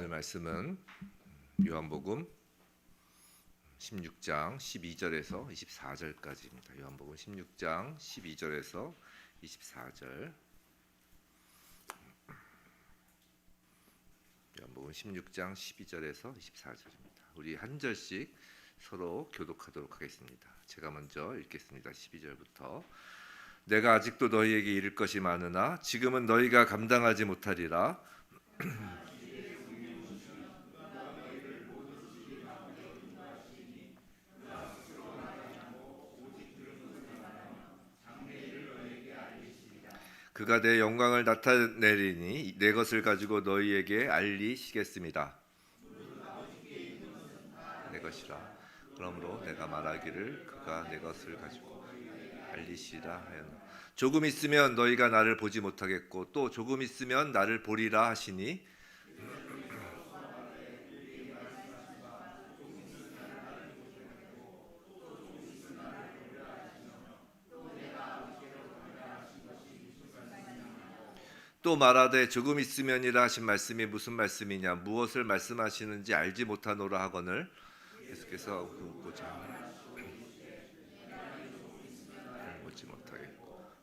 오늘 말씀은 요한복음 16장 12절에서 24절까지입니다. 요한복음 16장 12절에서 24절. 요한복음 16장 12절에서 24절입니다. 우리 한 절씩 서로 교독하도록 하겠습니다. 제가 먼저 읽겠습니다. 12절부터. 내가 아직도 너희에게 이를 것이 많으나 지금은 너희가 감당하지 못하리라. 그가 내 영광을 나타내리니 내 것을 가지고 너희에게 알리시겠습니다. 내 것이라. 그러므로 내가 말하기를 그가 내 것을 가지고 알리시라 하였나. 조금 있으면 너희가 나를 보지 못하겠고 또 조금 있으면 나를 보리라 하시니 또 말하되 조금 있으면이라 하신 말씀이 무슨 말씀이냐, 무엇을 말씀하시는지 알지 못하노라 하거늘 예수께서 웃고자 묻지 못하겠고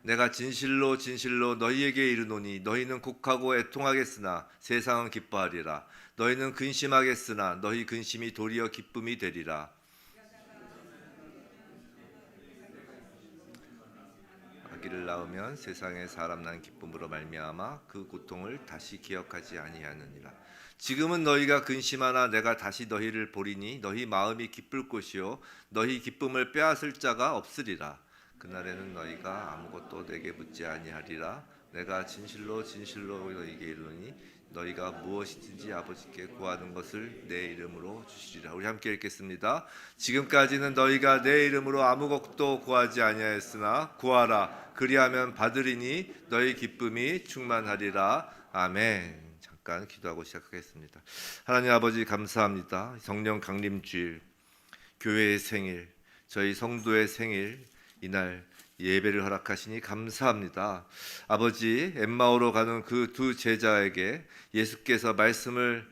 내가 진실로 진실로 너희에게 이르노니 너희는 곡하고 애통하겠으나 세상은 기뻐하리라. 너희는 근심하겠으나 너희 근심이 도리어 기쁨이 되리라. 아기를 낳으면 세상에 사람 난 기쁨으로 말미암아 그 고통을 다시 기억하지 아니하느니라. 지금은 너희가 근심하나 내가 다시 너희를 보리니 너희 마음이 기쁠 것이요 너희 기쁨을 빼앗을 자가 없으리라. 그날에는 너희가 아무것도 내게 묻지 아니하리라. 내가 진실로 진실로 너희에게 이르노니 너희가 무엇이든지 아버지께 구하는 것을 내 이름으로 주시리라. 우리 함께 읽겠습니다. 지금까지는 너희가 내 이름으로 아무것도 구하지 아니하였으나 구하라. 그리하면 받으리니 너희 기쁨이 충만하리라. 아멘. 잠깐 기도하고 시작하겠습니다. 하나님 아버지 감사합니다. 성령 강림주일, 교회의 생일, 저희 성도의 생일, 이날 예배를 허락하시니 감사합니다. 아버지, 엠마오로 가는 그 두 제자에게 예수께서 말씀을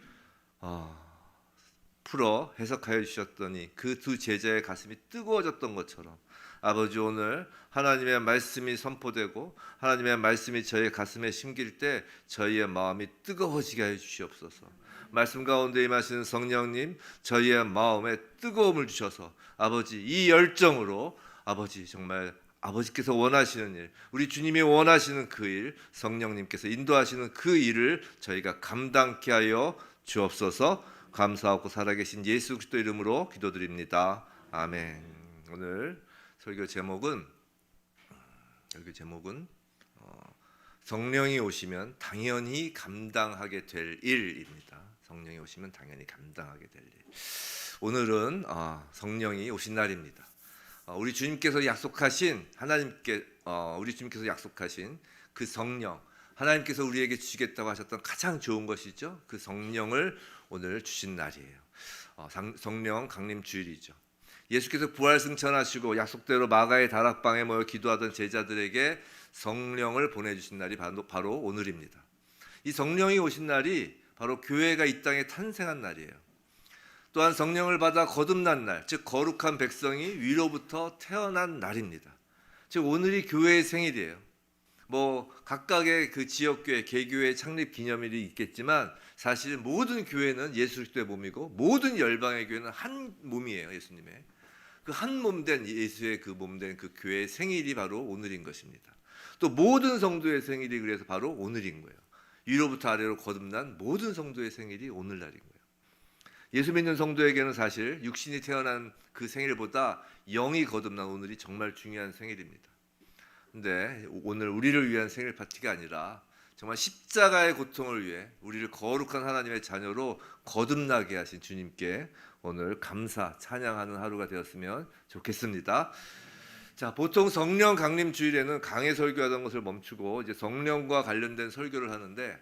풀어 해석하여 주셨더니 그 두 제자의 가슴이 뜨거워졌던 것처럼 아버지, 오늘 하나님의 말씀이 선포되고 하나님의 말씀이 저희 가슴에 심길 때 저희의 마음이 뜨거워지게 하여 주시옵소서. 말씀 가운데 임하시는 성령님, 저희의 마음에 뜨거움을 주셔서 아버지, 이 열정으로 아버지, 정말 아버지께서 원하시는 일, 우리 주님이 원하시는 그 일, 성령님께서 인도하시는 그 일을 저희가 감당케 하여 주옵소서. 감사하고 살아계신 예수 그리스도 이름으로 기도드립니다. 아멘. 오늘 설교 제목은 성령이 오시면 당연히 감당하게 될 일입니다. 성령이 오시면 당연히 감당하게 될 일. 오늘은 성령이 오신 날입니다. 우리 주님께서 약속하신 그 성령, 하나님께서 우리에게 주시겠다고 하셨던 가장 좋은 것이죠. 그 성령을 오늘 주신 날이에요. 성령 강림 주일이죠. 예수께서 부활 승천하시고 약속대로 마가의 다락방에 모여 기도하던 제자들에게 성령을 보내주신 날이 바로 오늘입니다. 이 성령이 오신 날이 바로 교회가 이 땅에 탄생한 날이에요. 또한 성령을 받아 거듭난 날, 즉 거룩한 백성이 위로부터 태어난 날입니다. 즉 오늘이 교회의 생일이에요. 각각의 그 지역교회, 개교회 창립 기념일이 있겠지만 사실 모든 교회는 예수 그리스도의 몸이고 모든 열방의 교회는 한 몸이에요. 예수님의 그 한 몸된 예수의 그 몸된 그 교회의 생일이 바로 오늘인 것입니다. 또 모든 성도의 생일이 그래서 바로 오늘인 거예요. 위로부터 아래로 거듭난 모든 성도의 생일이 오늘날인 거예요. 예수 믿는 성도에게는 사실 육신이 태어난 그 생일보다 영이 거듭난 오늘이 정말 중요한 생일입니다. 근데 오늘 우리를 위한 생일 파티가 아니라 정말 십자가의 고통을 위해 우리를 거룩한 하나님의 자녀로 거듭나게 하신 주님께 오늘 감사, 찬양하는 하루가 되었으면 좋겠습니다. 자, 보통 성령 강림 주일에는 강해 설교하던 것을 멈추고 이제 성령과 관련된 설교를 하는데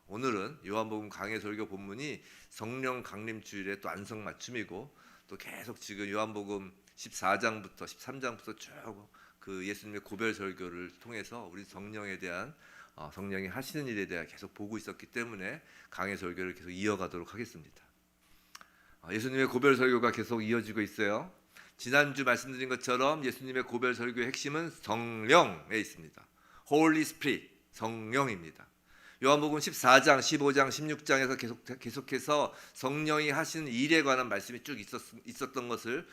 오늘은 요한복음 강해 설교 본문이 성령 강림 주일의 또 안성맞춤이고 또 계속 지금 요한복음 14장부터 13장부터 쭉 그 예수님의 고별 설교를 통해서 우리 성령에 대한 성령이 하시는 일에 대해 계속 보고 있었기 때문에 강해 설교를 계속 이어가도록 하겠습니다. 예수님의 고별 설교가 계속 이어지고 있어요. 지난주 말씀드린 것처럼 예수님의 고별 설교의 핵심은 성령에 있습니다. Holy Spirit, 성령입니다. 요한복음 14장, 15장, 16장에서 계속해서 성령이 하시는 일에 관한 말씀이 쭉 있었던 것을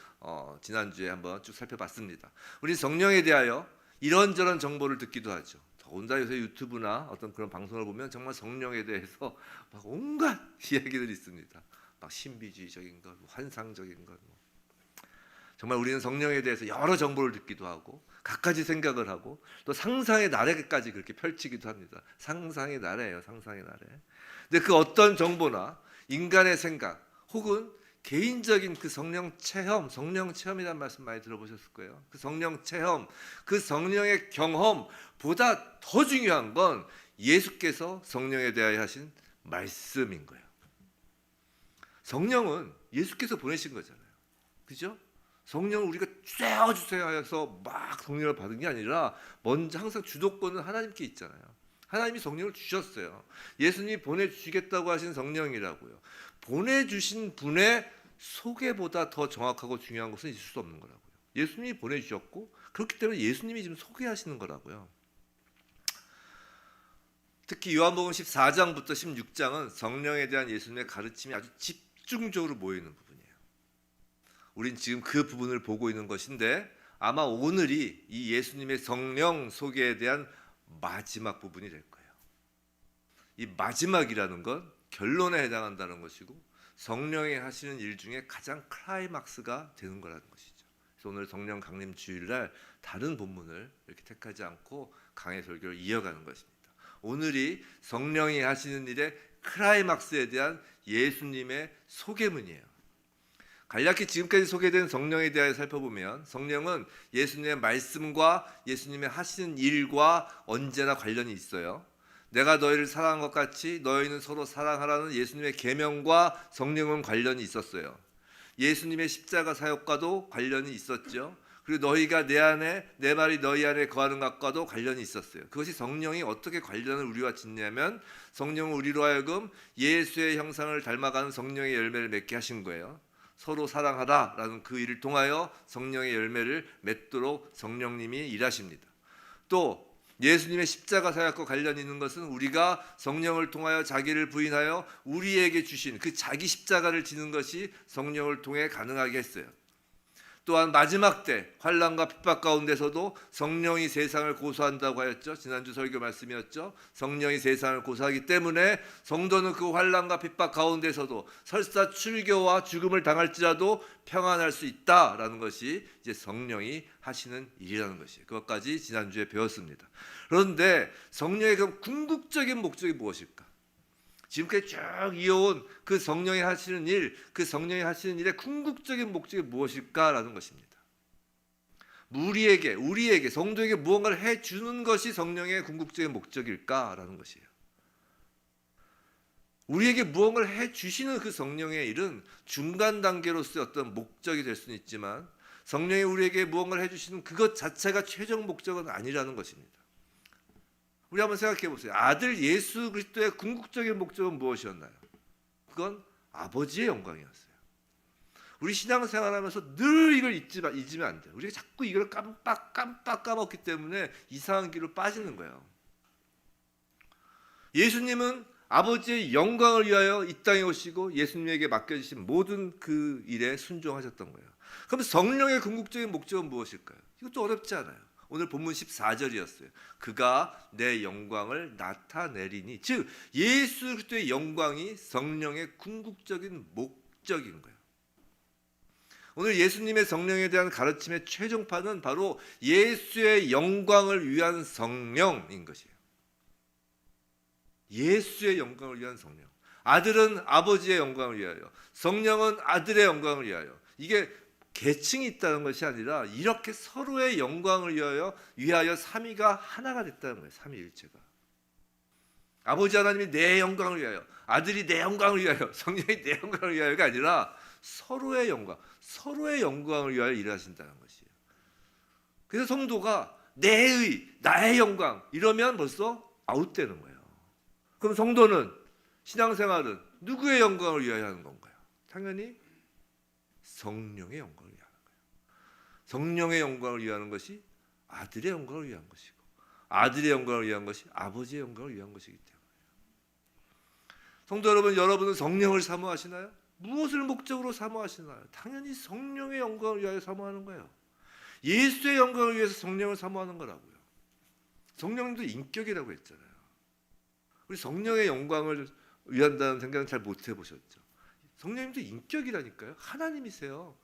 지난주에 한번 쭉 살펴봤습니다. 우리 성령에 대하여 이런저런 정보를 듣기도 하죠. 더군다나 요새 유튜브나 어떤 그런 방송을 보면 정말 성령에 대해서 막 온갖 이야기들이 있습니다. 막 신비주의적인 것, 환상적인 것. 정말 우리는 성령에 대해서 여러 정보를 듣기도 하고 갖가지 생각을 하고 또 상상의 나래까지 그렇게 펼치기도 합니다. 상상의 나래예요, 상상의 나래. 근데 그 어떤 정보나 인간의 생각 혹은 개인적인 그 성령 체험이라는 말씀 많이 들어보셨을 거예요. 그 성령 체험, 그 성령의 경험보다 더 중요한 건 예수께서 성령에 대하여 하신 말씀인 거예요. 성령은 예수께서 보내신 거잖아요. 그죠? 성령을 우리가 주세요 해서 막 성령을 받은 게 아니라 먼저 항상 주도권은 하나님께 있잖아요. 하나님이 성령을 주셨어요. 예수님이 보내주시겠다고 하신 성령이라고요. 보내주신 분의 소개보다 더 정확하고 중요한 것은 있을 수 없는 거라고요. 예수님이 보내주셨고 그렇기 때문에 예수님이 지금 소개하시는 거라고요. 특히 요한복음 14장부터 16장은 성령에 대한 예수님의 가르침이 아주 집중적으로 모이는 부분이에요. 우린 지금 그 부분을 보고 있는 것인데 아마 오늘이 이 예수님의 성령 소개에 대한 마지막 부분이 될 거예요. 이 마지막이라는 건 결론에 해당한다는 것이고 성령이 하시는 일 중에 가장 클라이막스가 되는 거라는 것이죠. 그래서 오늘 성령 강림 주일날 다른 본문을 이렇게 택하지 않고 강해 설교를 이어가는 것입니다. 오늘이 성령이 하시는 일의 클라이막스에 대한 예수님의 소개문이에요. 간략히 지금까지 소개된 성령에 대하여 살펴보면 성령은 예수님의 말씀과 예수님의 하시는 일과 언제나 관련이 있어요. 내가 너희를 사랑한 것 같이 너희는 서로 사랑하라는 예수님의 계명과 성령은 관련이 있었어요. 예수님의 십자가 사역과도 관련이 있었죠. 그리고 너희가 내 안에 내 말이 너희 안에 거하는 것과도 관련이 있었어요. 그것이 성령이 어떻게 관련을 우리와 짓냐면 성령은 우리로 하여금 예수의 형상을 닮아가는 성령의 열매를 맺게 하신 거예요. 서로 사랑하라라는 그 일을 통하여 성령의 열매를 맺도록 성령님이 일하십니다. 또 예수님의 십자가 사역과 관련이 있는 것은 우리가 성령을 통하여 자기를 부인하여 우리에게 주신 그 자기 십자가를 지는 것이 성령을 통해 가능하게 했어요. 또한 마지막 때 환난과 핍박 가운데서도 성령이 세상을 고소한다고 하였죠. 지난주 설교 말씀이었죠. 성령이 세상을 고소하기 때문에 성도는 그 환난과 핍박 가운데서도 설사 출교와 죽음을 당할지라도 평안할 수 있다라는 것이 이제 성령이 하시는 일이라는 것이에요. 그것까지 지난주에 배웠습니다. 그런데 성령의 그 궁극적인 목적이 무엇일까? 지금까지 쭉 이어온 그 성령이 하시는 일, 그 성령이 하시는 일의 궁극적인 목적이 무엇일까라는 것입니다. 우리에게 성도에게 무언가를 해주는 것이 성령의 궁극적인 목적일까라는 것이에요. 우리에게 무언가를 해주시는 그 성령의 일은 중간 단계로서의 어떤 목적이 될 수는 있지만 성령이 우리에게 무언가를 해주시는 그것 자체가 최종 목적은 아니라는 것입니다. 우리 한번 생각해 보세요. 아들 예수 그리스도의 궁극적인 목적은 무엇이었나요? 그건 아버지의 영광이었어요. 우리 신앙생활하면서 늘 이걸 잊으면 안 돼요. 우리가 자꾸 이걸 깜빡 까먹기 때문에 이상한 길로 빠지는 거예요. 예수님은 아버지의 영광을 위하여 이 땅에 오시고 예수님에게 맡겨주신 모든 그 일에 순종하셨던 거예요. 그럼 성령의 궁극적인 목적은 무엇일까요? 이것도 어렵지 않아요. 오늘 본문 14절이었어요. 그가 내 영광을 나타내리니, 즉 예수 그리스도의 영광이 성령의 궁극적인 목적인 거예요. 오늘 예수님의 성령에 대한 가르침의 최종판은 바로 예수의 영광을 위한 성령인 것이에요. 예수의 영광을 위한 성령. 아들은 아버지의 영광을 위하여, 성령은 아들의 영광을 위하여. 이게 계층이 있다는 것이 아니라 이렇게 서로의 영광을 위하여 삼위가 하나가 됐다는 거예요. 삼위일체가. 아버지 하나님이 내 영광을 위하여, 아들이 내 영광을 위하여, 성령이 내 영광을 위하여가 아니라 서로의 영광을 위하여 일하신다는 것이에요. 그래서 성도가 나의 영광 이러면 벌써 아웃되는 거예요. 그럼 성도는, 신앙생활은 누구의 영광을 위하여 하는 건가요? 당연히 성령의 영광을 위하는 거예요. 성령의 영광을 위하는 것이 아들의 영광을 위한 것이고, 아들의 영광을 위한 것이 아버지의 영광을 위한 것이기 때문에. 성도 여러분, 여러분은 성령을 사모하시나요? 무엇을 목적으로 사모하시나요? 당연히 성령의 영광을 위하여 사모하는 거예요. 예수의 영광을 위해서 성령을 사모하는 거라고요. 성령도 인격이라고 했잖아요. 우리 성령의 영광을 위한다는 생각은 잘 못 해보셨죠? 성령님도 인격이라니까요. 하나님이세요.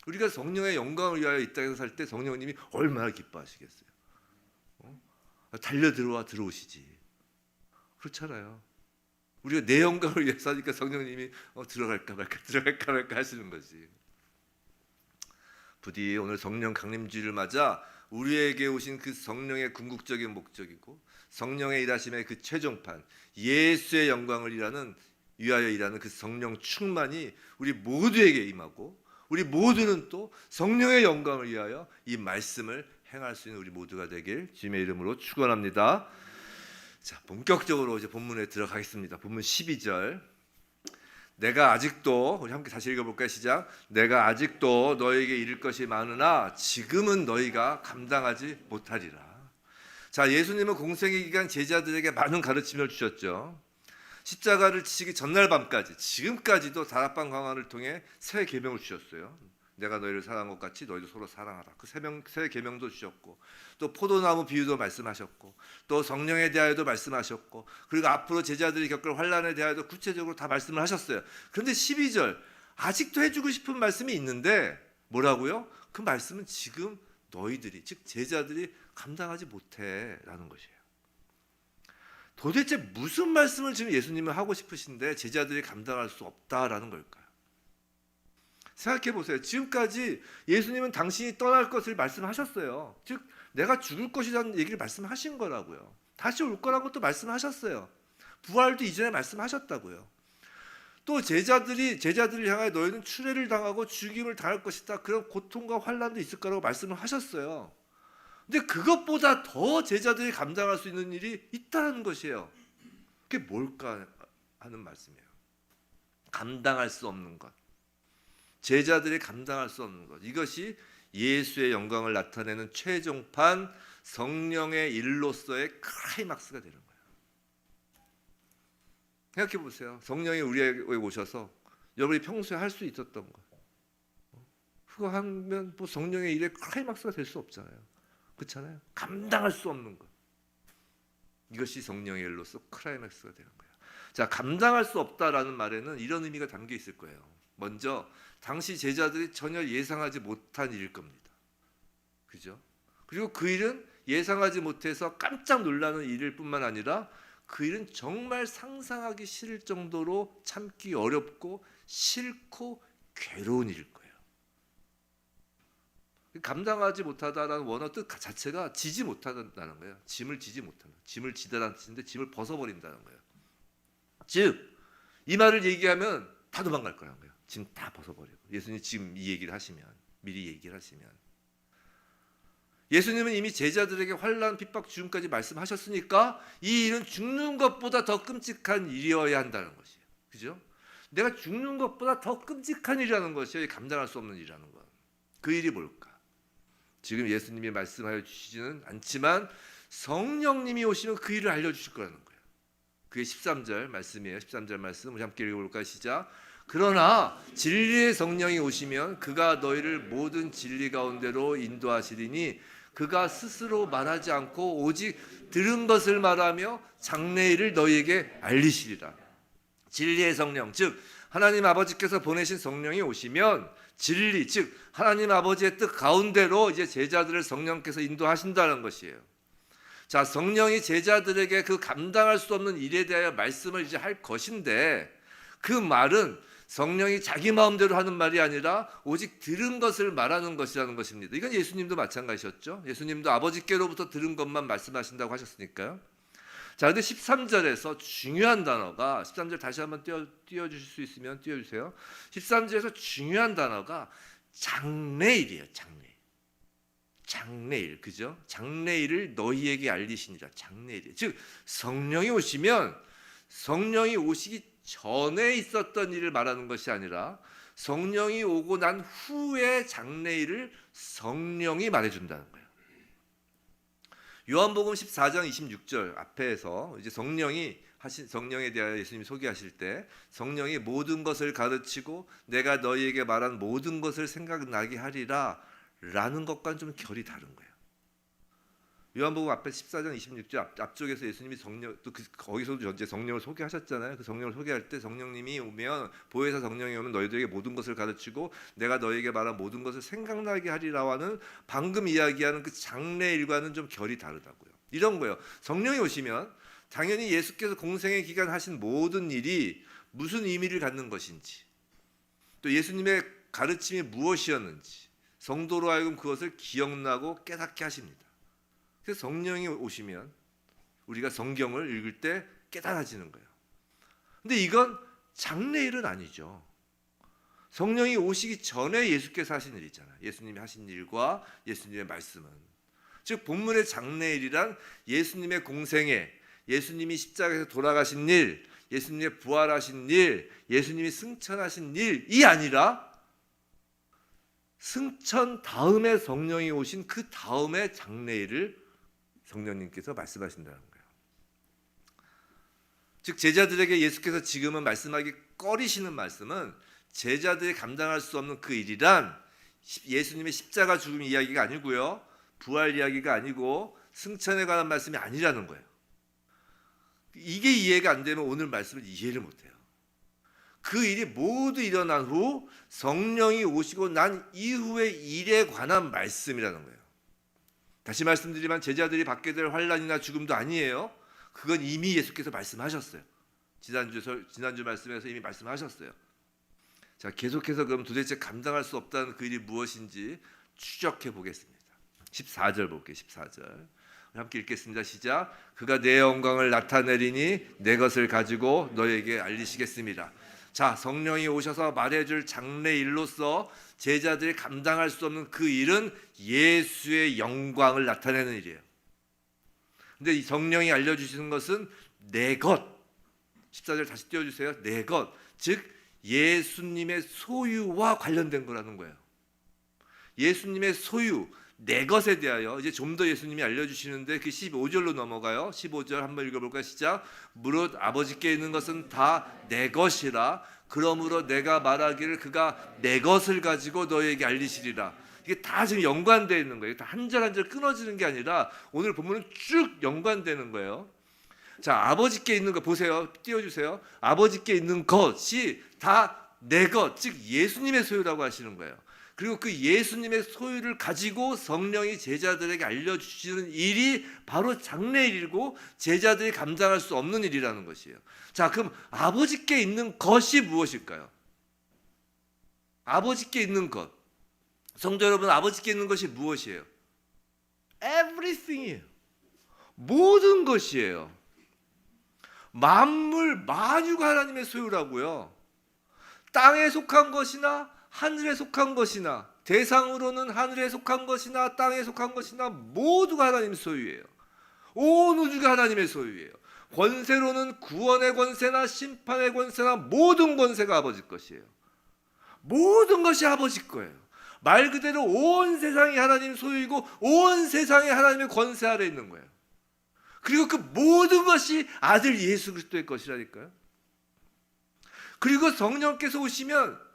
우리가 성령의 영광을 위하여 이 땅에서 살 때 성령님이 얼마나 기뻐하시겠어요. 달려 들어오시지. 그렇잖아요. 우리가 내 영광을 위해서 하니까 성령님이 들어갈까 말까 하시는 거지. 부디 오늘 성령 강림주일을 맞아 우리에게 오신 그 성령의 궁극적인 목적이고 성령의 일하심의 그 최종판, 예수의 영광을 위하여 일하는 그 성령 충만이 우리 모두에게 임하고, 우리 모두는 또 성령의 영광을 위하여 이 말씀을 행할 수 있는 우리 모두가 되길 주님의 이름으로 축원합니다. 자, 본격적으로 이제 본문에 들어가겠습니다. 본문 12절. 내가 아직도, 우리 함께 다시 읽어볼까요? 시작. 내가 아직도 너에게 이를 것이 많으나 지금은 너희가 감당하지 못하리라. 자, 예수님은 공생의 기간 제자들에게 많은 가르침을 주셨죠. 십자가를 지시기 전날 밤까지, 지금까지도 다락방 강화를 통해 새 계명을 주셨어요. 내가 너희를 사랑한 것 같이 너희도 서로 사랑하라. 그 새 계명도 주셨고, 또 포도나무 비유도 말씀하셨고, 또 성령에 대하여도 말씀하셨고, 그리고 앞으로 제자들이 겪을 환난에 대하여도 구체적으로 다 말씀을 하셨어요. 그런데 12절 아직도 해주고 싶은 말씀이 있는데 뭐라고요? 그 말씀은 지금 너희들이, 즉 제자들이 감당하지 못해라는 것이에요. 도대체 무슨 말씀을 지금 예수님은 하고 싶으신데 제자들이 감당할 수 없다라는 걸까요? 생각해 보세요. 지금까지 예수님은 당신이 떠날 것을 말씀하셨어요. 즉 내가 죽을 것이라는 얘기를 말씀하신 거라고요. 다시 올 거라고 또 말씀하셨어요. 부활도 이전에 말씀하셨다고요. 또 제자들을 향하여 너희는 추례를 당하고 죽임을 당할 것이다. 그런 고통과 환난도 있을 거라고 말씀을 하셨어요. 근데 그것보다 더 제자들이 감당할 수 있는 일이 있다는 것이에요. 그게 뭘까 하는 말씀이에요. 감당할 수 없는 것. 제자들이 감당할 수 없는 것. 이것이 예수의 영광을 나타내는 최종판 성령의 일로서의 클라이막스가 되는 거예요. 생각해 보세요. 성령이 우리에게 오셔서 여러분이 평소에 할 수 있었던 것, 그거 하면 뭐 성령의 일의 클라이막스가 될 수 없잖아요. 그렇잖아요. 감당할 수 없는 것. 이것이 성령의 일로서 클라이막스가 되는 거예요. 자, 감당할 수 없다라는 말에는 이런 의미가 담겨 있을 거예요. 먼저 당시 제자들이 전혀 예상하지 못한 일일 겁니다. 그죠? 그리고 그 일은 예상하지 못해서 깜짝 놀라는 일일 뿐만 아니라 그 일은 정말 상상하기 싫을 정도로 참기 어렵고 싫고 괴로운 일일 거예요. 감당하지 못하다라는 원어 뜻 자체가 지지 못한다는 거예요. 짐을 지지 못한다. 짐을 지다라는 뜻인데 짐을 벗어버린다는 거예요. 즉 이 말을 얘기하면 다 도망갈 거라는 거예요. 짐 다 벗어버리고. 예수님이 지금 이 얘기를 하시면, 미리 얘기를 하시면, 예수님은 이미 제자들에게 환난, 핍박, 죽음까지 말씀하셨으니까 이 일은 죽는 것보다 더 끔찍한 일이어야 한다는 것이에요. 그죠? 내가 죽는 것보다 더 끔찍한 일이라는 것이에요. 감당할 수 없는 일이라는 것. 그 일이 뭘까? 지금 예수님이 말씀하여 주시지는 않지만 성령님이 오시면 그 일을 알려주실 거라는 거예요. 그게 13절 말씀이에요. 13절 말씀 우리 함께 읽어볼까요? 시작. 그러나 진리의 성령이 오시면 그가 너희를 모든 진리 가운데로 인도하시리니 그가 스스로 말하지 않고 오직 들은 것을 말하며 장래일을 너희에게 알리시리라. 진리의 성령, 즉 하나님 아버지께서 보내신 성령이 오시면 진리, 즉 하나님 아버지의 뜻 가운데로 이제 제자들을 성령께서 인도하신다는 것이에요. 자, 성령이 제자들에게 그 감당할 수 없는 일에 대하여 말씀을 이제 할 것인데, 그 말은 성령이 자기 마음대로 하는 말이 아니라 오직 들은 것을 말하는 것이라는 것입니다. 이건 예수님도 마찬가지셨죠. 예수님도 아버지께로부터 들은 것만 말씀하신다고 하셨으니까요. 자, 근데 13절에서 중요한 단어가, 13절 다시 한번 띄워주실 수 있으면 띄워주세요. 13절에서 중요한 단어가 장래일이에요. 장래일, 그죠? 장래일을 너희에게 알리시니라. 장래일. 즉 성령이 오시면 성령이 오시기 전에 있었던 일을 말하는 것이 아니라 성령이 오고 난 후의 장래일을 성령이 말해준다는 거예요. 요한복음 14장 26절 앞에서 이제 성령에 대하여 예수님이 소개하실 때 성령이 모든 것을 가르치고 내가 너희에게 말한 모든 것을 생각나게 하리라 라는 것과는 좀 결이 다른 거예요. 요한복음 앞에 14장 26절 앞쪽에서 예수님이 거기서도 이제 성령을 소개하셨잖아요. 그 성령을 소개할 때 성령님이 오면, 보혜사 성령이 오면 너희들에게 모든 것을 가르치고 내가 너희에게 말한 모든 것을 생각나게 하리라와는 방금 이야기하는 그 장래일과는 좀 결이 다르다고요. 이런 거예요. 성령이 오시면 당연히 예수께서 공생의 기간 하신 모든 일이 무슨 의미를 갖는 것인지, 또 예수님의 가르침이 무엇이었는지 성도로 하여금 그것을 기억나고 깨닫게 하십니다. 그래서 성령이 오시면 우리가 성경을 읽을 때 깨달아지는 거예요. 근데 이건 장래일은 아니죠. 성령이 오시기 전에 예수께서 하신 일이잖아요. 예수님이 하신 일과 예수님의 말씀은, 즉 본문의 장래일이란 예수님의 공생애, 예수님이 십자가에서 돌아가신 일, 예수님의 부활하신 일, 예수님이 승천하신 일이 아니라 승천 다음에 성령이 오신 그 다음의 장래일을 성령님께서 말씀하신다는 거예요. 즉 제자들에게 예수께서 지금은 말씀하기 꺼리시는 말씀은 제자들이 감당할 수 없는 그 일이란 예수님의 십자가 죽음 이야기가 아니고요, 부활 이야기가 아니고 승천에 관한 말씀이 아니라는 거예요. 이게 이해가 안 되면 오늘 말씀을 이해를 못해요. 그 일이 모두 일어난 후 성령이 오시고 난 이후의 일에 관한 말씀이라는 거예요. 다시 말씀드리면 제자들이 받게 될 환난이나 죽음도 아니에요. 그건 이미 예수께서 말씀하셨어요. 지난주 말씀에서 이미 말씀하셨어요. 자, 계속해서 그럼 도대체 감당할 수 없다는 그 일이 무엇인지 추적해 보겠습니다. 14절 볼게요. 14절 함께 읽겠습니다. 시작. 그가 내 영광을 나타내리니 내 것을 가지고 너에게 알리시겠습니다. 자, 성령이 오셔서 말해줄 장래일로서 제자들이 감당할 수 없는 그 일은 예수의 영광을 나타내는 일이에요. 근데 이 성령이 알려주시는 것은 내 것. 14절 다시 띄워주세요. 내 것. 즉 예수님의 소유와 관련된 거라는 거예요. 예수님의 소유, 내 것에 대하여 이제 좀 더 예수님이 알려주시는데 그 15절로 넘어가요. 15절 한번 읽어볼까요? 시작. 무릇 아버지께 있는 것은 다 내 것이라. 그러므로 내가 말하기를 그가 내 것을 가지고 너에게 알리시리라. 이게 다 지금 연관되어 있는 거예요. 다 한 절 한 절 끊어지는 게 아니라 오늘 본문은 쭉 연관되는 거예요. 자, 아버지께 있는 것 보세요. 띄워주세요. 아버지께 있는 것이 다 내 것, 즉 예수님의 소유라고 하시는 거예요. 그리고 그 예수님의 소유를 가지고 성령이 제자들에게 알려주시는 일이 바로 장래일이고 제자들이 감당할 수 없는 일이라는 것이에요. 자, 그럼 아버지께 있는 것이 무엇일까요? 아버지께 있는 것. 성도 여러분, 아버지께 있는 것이 무엇이에요? Everything이에요. 모든 것이에요. 만물, 만유가 하나님의 소유라고요. 땅에 속한 것이나 하늘에 속한 것이나, 대상으로는 하늘에 속한 것이나 땅에 속한 것이나 모두가 하나님의 소유예요. 온 우주가 하나님의 소유예요. 권세로는 구원의 권세나 심판의 권세나 모든 권세가 아버지 것이에요. 모든 것이 아버지 거예요. 말 그대로 온 세상이 하나님 소유이고 온 세상이 하나님의 권세 아래 있는 거예요. 그리고 그 모든 것이 아들 예수 그리스도의 것이라니까요. 그리고 성령께서 오시면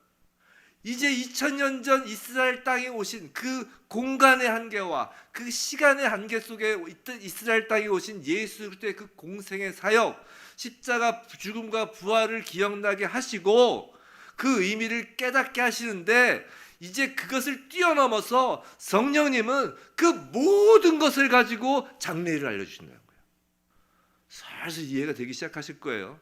이제 2000년 전 이스라엘 땅에 오신 그 공간의 한계와 그 시간의 한계 속에 있던 이스라엘 땅에 오신 예수 그리스도의 그 공생의 사역, 십자가 죽음과 부활을 기억나게 하시고 그 의미를 깨닫게 하시는데, 이제 그것을 뛰어넘어서 성령님은 그 모든 것을 가지고 장래일을 알려주신다는 거예요. 슬슬 이해가 되기 시작하실 거예요.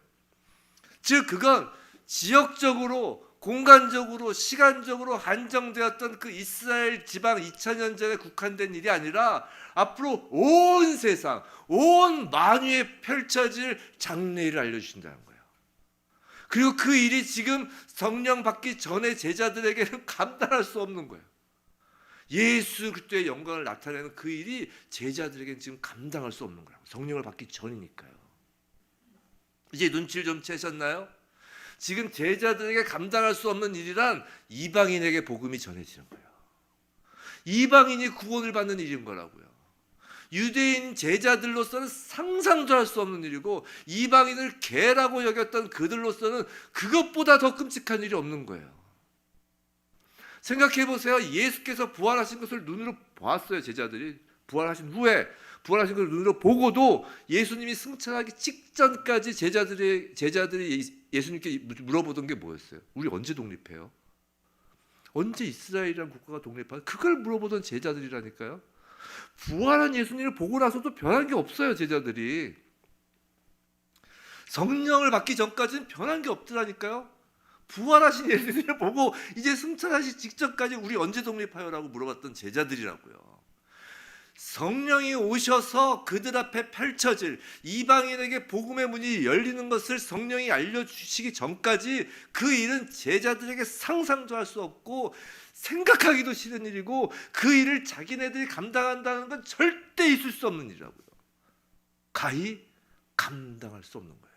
즉 그건 지역적으로, 공간적으로, 시간적으로 한정되었던 그 이스라엘 지방 2000년 전에 국한된 일이 아니라 앞으로 온 세상, 온 만유에 펼쳐질 장래일을 알려주신다는 거예요. 그리고 그 일이 지금 성령 받기 전에 제자들에게는 감당할 수 없는 거예요. 예수 그리스도의 영광을 나타내는 그 일이 제자들에게는 지금 감당할 수 없는 거라고. 성령을 받기 전이니까요. 이제 눈치를 좀 채셨나요? 지금 제자들에게 감당할 수 없는 일이란 이방인에게 복음이 전해지는 거예요. 이방인이 구원을 받는 일인 거라고요. 유대인 제자들로서는 상상도 할 수 없는 일이고, 이방인을 개라고 여겼던 그들로서는 그것보다 더 끔찍한 일이 없는 거예요. 생각해 보세요. 예수께서 부활하신 것을 눈으로 보았어요. 제자들이 부활하신 후에 부활하신 것을 눈으로 보고도 예수님이 승천하기 직전까지 제자들이 예수님께 물어보던 게 뭐였어요? 우리 언제 독립해요? 언제 이스라엘이라는 국가가 독립할까? 그걸 물어보던 제자들이라니까요. 부활한 예수님을 보고 나서도 변한 게 없어요. 제자들이 성령을 받기 전까지는 변한 게 없더라니까요. 부활하신 예수님을 보고 이제 승천하시 직전까지 우리 언제 독립하여라고 물어봤던 제자들이라고요. 성령이 오셔서 그들 앞에 펼쳐질, 이방인에게 복음의 문이 열리는 것을 성령이 알려주시기 전까지 그 일은 제자들에게 상상도 할 수 없고 생각하기도 싫은 일이고, 그 일을 자기네들이 감당한다는 건 절대 있을 수 없는 일이라고요. 가히 감당할 수 없는 거예요.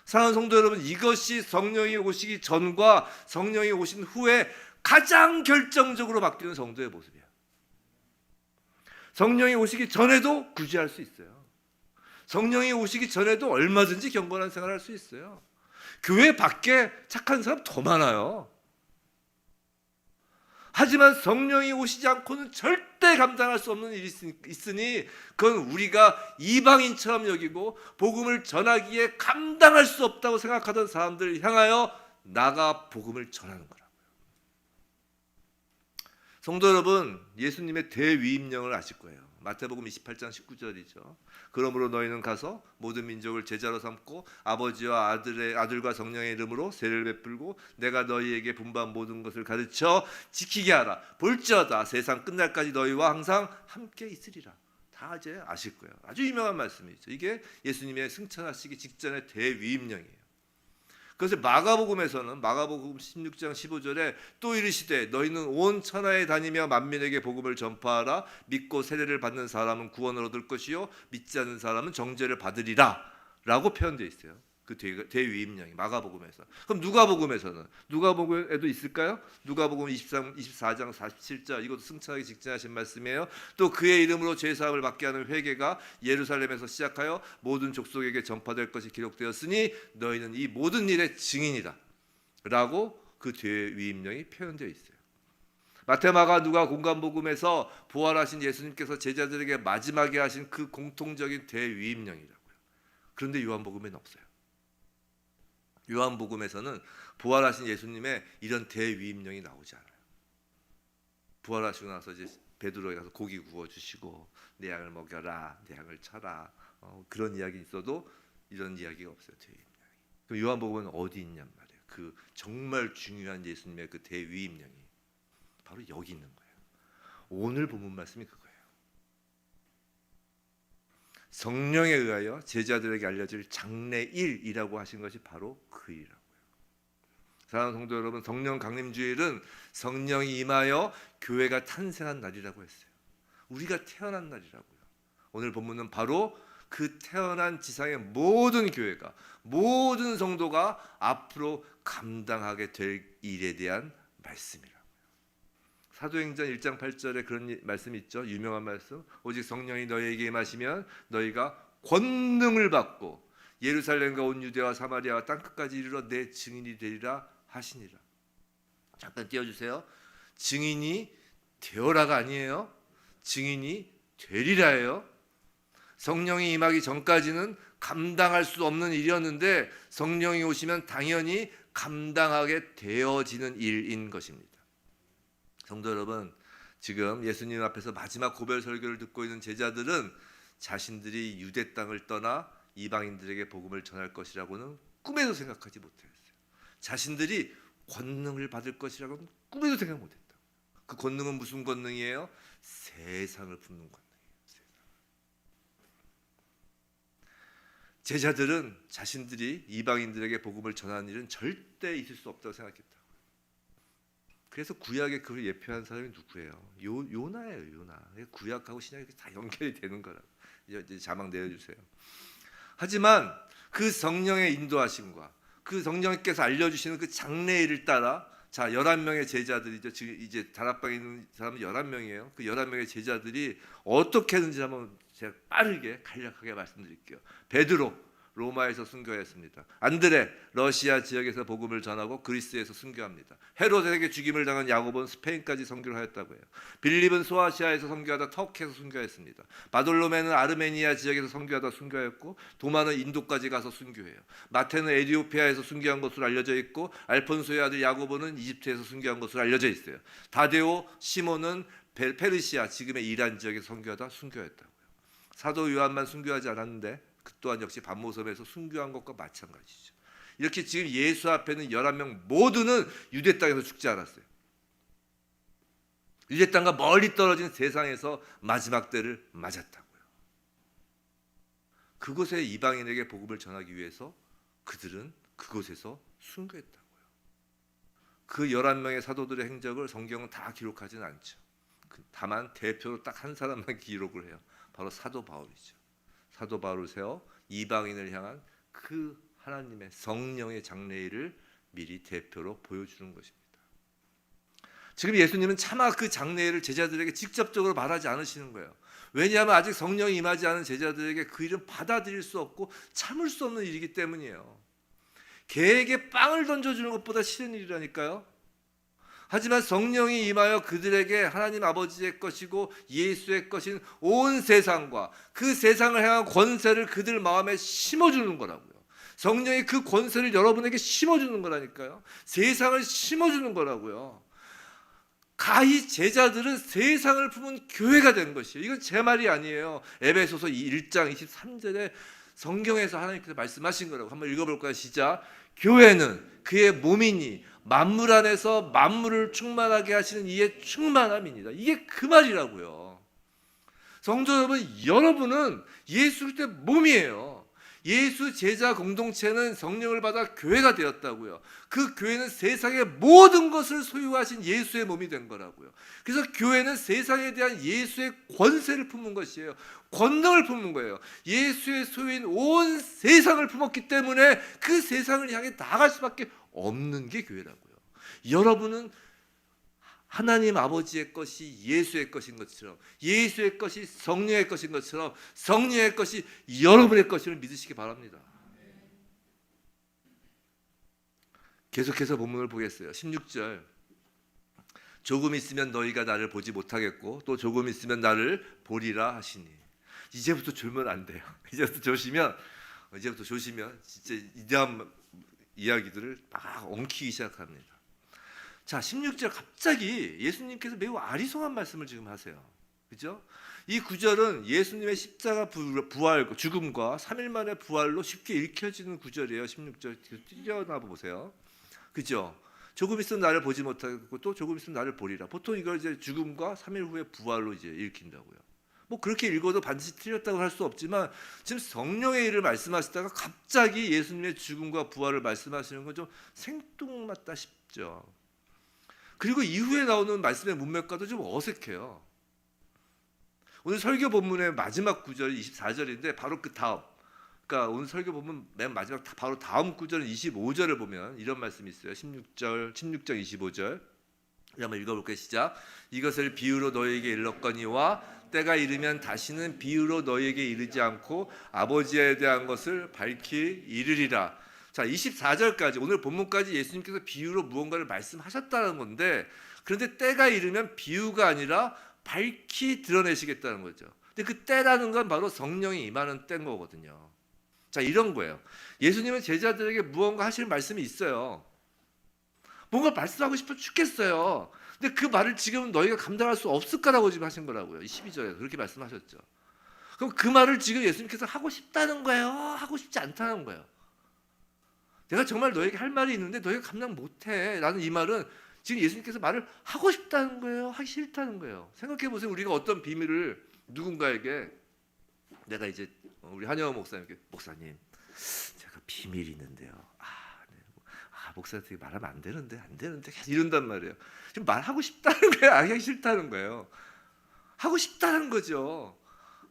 사랑하는 성도 여러분, 이것이 성령이 오시기 전과 성령이 오신 후에 가장 결정적으로 바뀌는 성도의 모습이에요. 성령이 오시기 전에도 구제할 수 있어요. 성령이 오시기 전에도 얼마든지 경건한 생활을 할 수 있어요. 교회 밖에 착한 사람 더 많아요. 하지만 성령이 오시지 않고는 절대 감당할 수 없는 일이 있으니, 그건 우리가 이방인처럼 여기고 복음을 전하기에 감당할 수 없다고 생각하던 사람들을 향하여 나가 복음을 전하는 거라고요. 성도 여러분, 예수님의 대위임령을 아실 거예요. 마태복음 28장 19절이죠. 그러므로 너희는 가서 모든 민족을 제자로 삼고 아버지와 아들과 성령의 이름으로 세례를 베풀고 내가 너희에게 분부한 모든 것을 가르쳐 지키게 하라. 볼지어다 세상 끝날까지 너희와 항상 함께 있으리라. 다 이제 아실 거예요. 아주 유명한 말씀이죠. 이게 예수님의 승천하시기 직전의 대위임령이에요. 그것을 마가복음에서는 마가복음 16장 15절에 또 이르시되 너희는 온 천하에 다니며 만민에게 복음을 전파하라. 믿고 세례를 받는 사람은 구원을 얻을 것이요 믿지 않는 사람은 정죄를 받으리라 라고 표현되어 있어요. 그 대위임령이 마가복음에서. 그럼 누가복음에도 있을까요? 누가복음 24장 47절, 이것도 승천하기 직전에 하신 말씀이에요. 또 그의 이름으로 죄사함을 받게 하는 회개가 예루살렘에서 시작하여 모든 족속에게 전파될 것이 기록되었으니 너희는 이 모든 일의 증인이다 라고 그 대위임령이 표현되어 있어요. 마태, 마가, 누가 공관복음에서 부활하신 예수님께서 제자들에게 마지막에 하신 그 공통적인 대위임령이라고요. 그런데 요한복음에는 없어요. 요한복음에서는 부활하신 예수님의 이런 대위임령이 나오지 않아요. 부활하시고 나서 이제 베드로에 가서 고기 구워주시고 내 양을 먹여라, 내 양을 쳐라, 그런 이야기 있어도 이런 이야기가 없어요. 대위임령이. 그럼 요한복음은 어디 있냔 말이에요. 그 정말 중요한 예수님의 그 대위임령이 바로 여기 있는 거예요. 오늘 본문 말씀이 그거예요. 성령에 의하여 제자들에게 알려질 장래일이라고 하신 것이 바로 그 일이라고요. 사랑하는 성도 여러분, 성령 강림주일은 성령이 임하여 교회가 탄생한 날이라고 했어요. 우리가 태어난 날이라고요. 오늘 본문은 바로 그 태어난 지상의 모든 교회가, 모든 성도가 앞으로 감당하게 될 일에 대한 말씀이라고요. 사도행전 1장 8절에 그런 말씀이 있죠. 유명한 말씀. 오직 성령이 너희에게 임하시면 너희가 권능을 받고 예루살렘과 온 유대와 사마리아와 땅끝까지 이르러 내 증인이 되리라 하시니라. 잠깐 띄워주세요. 증인이 되어라가 아니에요. 증인이 되리라예요. 성령이 임하기 전까지는 감당할 수 없는 일이었는데 성령이 오시면 당연히 감당하게 되어지는 일인 것입니다. 성도 여러분, 지금 예수님 앞에서 마지막 고별 설교를 듣고 있는 제자들은 자신들이 유대 땅을 떠나 이방인들에게 복음을 전할 것이라고는 꿈에도 생각하지 못했어요. 자신들이 권능을 받을 것이라고는 꿈에도 생각 못했다. 그 권능은 무슨 권능이에요? 세상을 품는 권능이에요. 제자들은 자신들이 이방인들에게 복음을 전하는 일은 절대 있을 수 없다고 생각했다. 그래서 구약에 그걸 예표한 사람이 누구예요? 요나예요. 요나. 구약하고 신약이 다 연결이 되는 거라고. 이제 자막 내려주세요. 하지만 그 성령의 인도하심과 그 성령께서 알려주시는 그 장례일을 따라, 자 11명의 제자들이죠. 지금 이제 다락방에 있는 사람은 11명이에요. 그 11명의 제자들이 어떻게 했는지 한번 제가 빠르게 간략하게 말씀드릴게요. 베드로 로마에서 순교했습니다. 안드레 러시아 지역에서 복음을 전하고 그리스에서 순교합니다. 헤로데에게 죽임을 당한 야고보는 스페인까지 선교를 하였다고 해요. 빌립은 소아시아에서 선교하다 터키에서 순교했습니다. 바돌로메는 아르메니아 지역에서 선교하다 순교했고, 도마는 인도까지 가서 순교해요. 마테는 에티오피아에서 순교한 것으로 알려져 있고, 알폰소의 아들 야고보는 이집트에서 순교한 것으로 알려져 있어요. 다데오, 시몬은 페르시아 지금의 이란 지역에서 선교하다 순교했다고요. 사도 요한만 순교하지 않았는데 그 또한 역시 반모섬에서 순교한 것과 마찬가지죠. 이렇게 지금 예수 앞에는 11명 모두는 유대 땅에서 죽지 않았어요. 유대 땅과 멀리 떨어진 세상에서 마지막 때를 맞았다고요. 그곳에 이방인에게 복음을 전하기 위해서 그들은 그곳에서 순교했다고요. 그 11명의 사도들의 행적을 성경은 다 기록하지는 않죠. 다만 대표로 딱 한 사람만 기록을 해요. 바로 사도 바울이죠. 사도 바울을 세워 이방인을 향한 그 하나님의 성령의 장례일을 미리 대표로 보여주는 것입니다. 지금 예수님은 차마 그 장례일을 제자들에게 직접적으로 말하지 않으시는 거예요. 왜냐하면 아직 성령이 임하지 않은 제자들에게 그 일은 받아들일 수 없고 참을 수 없는 일이기 때문이에요. 개에게 빵을 던져주는 것보다 싫은 일이라니까요. 하지만 성령이 임하여 그들에게 하나님 아버지의 것이고 예수의 것인 온 세상과 그 세상을 향한 권세를 그들 마음에 심어주는 거라고요. 성령이 그 권세를 여러분에게 심어주는 거라니까요. 세상을 심어주는 거라고요. 가히 제자들은 세상을 품은 교회가 된 것이에요. 이건 제 말이 아니에요. 에베소서 1장 23절에 성경에서 하나님께서 말씀하신 거라고. 한번 읽어볼까요? 시작. 교회는 그의 몸이니 만물 안에서 만물을 충만하게 하시는 이의 충만함입니다. 이게 그 말이라고요. 성도 여러분, 여러분은 예수 그리스도의 몸이에요. 예수 제자 공동체는 성령을 받아 교회가 되었다고요. 그 교회는 세상의 모든 것을 소유하신 예수의 몸이 된 거라고요. 그래서 교회는 세상에 대한 예수의 권세를 품은 것이에요. 권능을 품은 거예요. 예수의 소유인 온 세상을 품었기 때문에 그 세상을 향해 나아갈 수밖에 없는 게 교회라고요. 여러분은 하나님 아버지의 것이 예수의 것인 것처럼, 예수의 것이 성령의 것인 것처럼 성령의 것이 여러분의 것임을 믿으시기 바랍니다. 계속해서 본문을 보겠어요. 16절. 조금 있으면 너희가 나를 보지 못하겠고 또 조금 있으면 나를 보리라 하시니. 이제부터 졸면 안 돼요. 이제부터 조시면 진짜 이대한 이야기들을 막 엉키기 시작합니다. 자, 16절 갑자기 예수님께서 매우 아리송한 말씀을 지금 하세요. 그죠? 이 구절은 예수님의 십자가 부활, 죽음과 3일 만의 부활로 쉽게 읽혀지는 구절이에요. 16절 뛰어나 보세요. 그죠? 조금 있으면 나를 보지 못하겠고 또 조금 있으면 나를 보리라. 보통 이걸 이제 죽음과 3일 후에 부활로 이제 읽힌다고요. 뭐 그렇게 읽어도 반드시 틀렸다고 할 수 없지만 지금 성령의 일을 말씀하시다가 갑자기 예수님의 죽음과 부활을 말씀하시는 건 좀 생뚱맞다 싶죠. 그리고 이후에 나오는 말씀의 문맥과도 좀 어색해요. 오늘 설교 본문의 마지막 구절이 24절인데 바로 그 다음, 그러니까 오늘 설교 본문 맨 마지막 바로 다음 구절은 25절을 보면 이런 말씀이 있어요. 16장 25절 한번 읽어볼게요. 시작. 이것을 비유로 너희에게 일렀거니와 때가 이르면 다시는 비유로 너희에게 이르지 않고 아버지에 대한 것을 밝히 이르리라. 자, 24절까지 오늘 본문까지 예수님께서 비유로 무언가를 말씀하셨다는 건데, 그런데 때가 이르면 비유가 아니라 밝히 드러내시겠다는 거죠. 근데 그 때라는 건 바로 성령이 임하는 때인 거거든요. 자, 이런 거예요. 예수님은 제자들에게 무언가 하실 말씀이 있어요. 뭔가 말씀하고 싶어 죽겠어요. 근데 그 말을 지금 너희가 감당할 수 없을 거라고 지금 하신 거라고요. 12절에서 그렇게 말씀하셨죠. 그럼 그 말을 지금 예수님께서 하고 싶다는 거예요? 하고 싶지 않다는 거예요? 내가 정말 너에게 할 말이 있는데 너희가 감당 못해 라는 이 말은 지금 예수님께서 말을 하고 싶다는 거예요? 하기 싫다는 거예요? 생각해 보세요. 우리가 어떤 비밀을 누군가에게, 내가 이제 우리 한영호 목사님께, 목사님 제가 비밀이 있는데요. 목사한테 말하면 안 되는데 계속 이런단 말이에요. 지금 말하고 싶다는 거예요, 하기 싫다는 거예요? 하고 싶다는 거죠.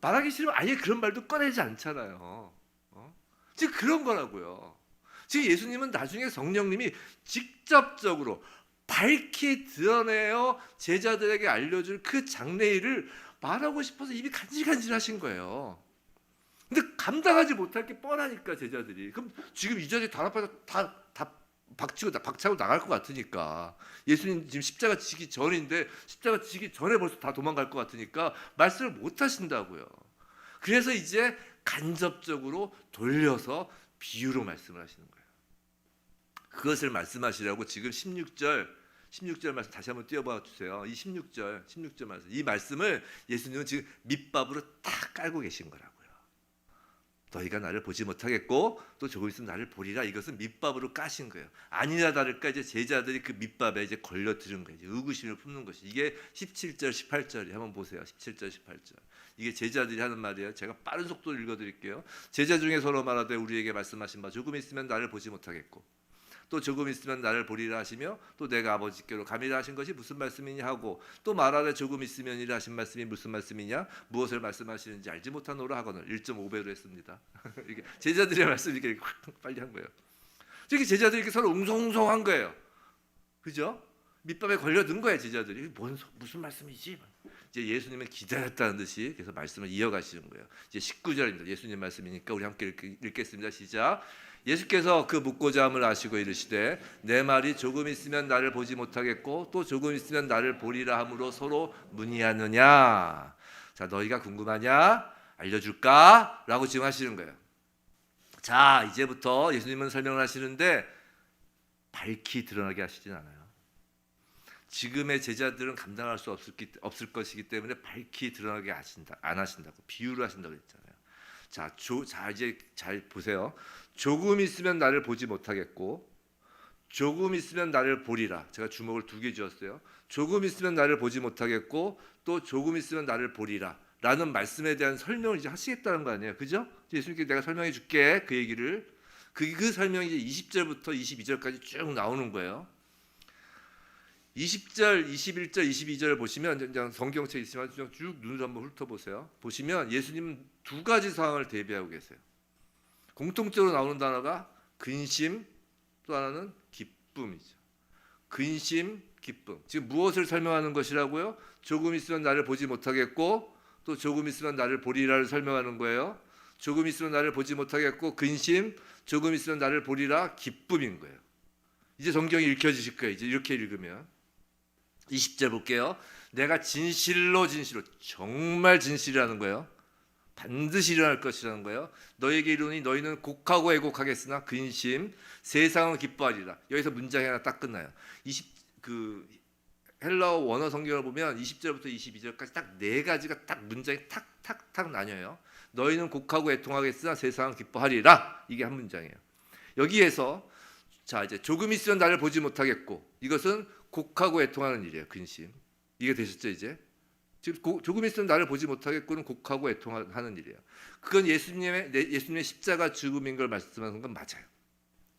말하기 싫으면 아예 그런 말도 꺼내지 않잖아요. 지금 그런 거라고요. 지금 예수님은 나중에 성령님이 직접적으로 밝히 드러내어 제자들에게 알려줄 그 장래일을 말하고 싶어서 입이 간질간질하신 거예요. 근데 감당하지 못할 게 뻔하니까 제자들이. 그럼 지금 이 자리에 단합해서 다 박차고 나갈 것 같으니까, 예수님 지금 십자가 지기 전인데 십자가 지기 전에 벌써 다 도망갈 것 같으니까 말씀을 못 하신다고요. 그래서 이제 간접적으로 돌려서 비유로 말씀을 하시는 거예요. 그것을 말씀하시라고 지금 16절 말씀 다시 한번 띄워봐 주세요. 이 16절 말씀, 이 말씀을 예수님은 지금 밑밥으로 딱 깔고 계신 거라고요. 너희가 나를 보지 못하겠고 또 조금 있으면 나를 보리라. 이것은 밑밥으로 까신 거예요. 아니나 다를까 이제 제자들이 그 밑밥에 이제 걸려들은 거예요. 이제 의구심을 품는 것이. 이게 17절 18절이 한번 보세요. 17절 18절. 이게 제자들이 하는 말이에요. 제가 빠른 속도로 읽어드릴게요. 제자 중에 서로 말하되 우리에게 말씀하신 바 조금 있으면 나를 보지 못하겠고 또 조금 있으면 나를 보리라 하시며 또 내가 아버지께로 가미라 하신 것이 무슨 말씀이냐 하고 또 말하되 조금 있으면이라 하신 말씀이 무슨 말씀이냐 무엇을 말씀하시는지 알지 못하노라 하거늘. 1.5배로 했습니다. 이게 제자들의 말씀이 이렇게 빨리 한 거예요. 이렇게 제자들이 이렇게 서로 웅성웅성한 거예요. 그죠? 밑밥에 걸려든 거예요, 제자들이. 무슨 말씀이지? 이제 예수님은 기다렸다는 듯이 그래서 말씀을 이어가시는 거예요. 이제 19절입니다. 예수님 말씀이니까 우리 함께 읽겠습니다. 시작. 예수께서 그 묻고자 함을 아시고 이르시되 내 말이 조금 있으면 나를 보지 못하겠고 또 조금 있으면 나를 보리라 함으로 서로 문의하느냐. 자, 너희가 궁금하냐? 알려줄까? 라고 지금 하시는 거예요. 자, 이제부터 예수님은 설명을 하시는데 밝히 드러나게 하시진 않아요. 지금의 제자들은 감당할 수 없을 것이기 때문에 밝히 드러나게 안 하신다고, 비유를 하신다고 했잖아요. 자, 이제 잘 보세요. 조금 있으면 나를 보지 못하겠고 조금 있으면 나를 보리라. 제가 주목을 2개 주었어요. 조금 있으면 나를 보지 못하겠고 또 조금 있으면 나를 보리라 라는 말씀에 대한 설명을 이제 하시겠다는 거 아니에요. 그죠? 예수님께 내가 설명해 줄게. 그 얘기를. 그 설명이 이제 20절부터 22절까지 쭉 나오는 거예요. 20절, 21절, 22절 보시면 성경책 있지만 쭉 눈을 한번 훑어보세요. 보시면 예수님은 2가지 상황을 대비하고 계세요. 공통적으로 나오는 단어가 근심, 또 하나는 기쁨이죠. 근심, 기쁨. 지금 무엇을 설명하는 것이라고요? 조금 있으면 나를 보지 못하겠고 또 조금 있으면 나를 보리라를 설명하는 거예요. 조금 있으면 나를 보지 못하겠고 근심, 조금 있으면 나를 보리라 기쁨인 거예요. 이제 성경이 읽혀지실 거예요. 이제 이렇게 읽으면 20절 볼게요. 내가 진실로 정말 진실이라는 거예요. 반드시 일어날 것이라는 거예요. 너에게 이르노니 너희는 곡하고 애곡하겠으나 근심 세상은 기뻐하리라. 여기서 문장이 하나 딱 끝나요. 그 헬라어 원어 성경을 보면 20절부터 22절까지 딱 4가지가 딱 문장이 탁탁탁 나뉘어요. 너희는 곡하고 애통하겠으나 세상은 기뻐하리라. 이게 한 문장이에요. 여기에서 자, 이제 조금 있으면 나를 보지 못하겠고 이것은 곡하고 애통하는 일이에요. 근심. 이게 되셨죠, 이제? 지금 조금 있으면 나를 보지 못하겠고는 곡하고 애통하는 일이에요. 그건 예수님의 십자가 죽음인 걸 말씀하는 건 맞아요.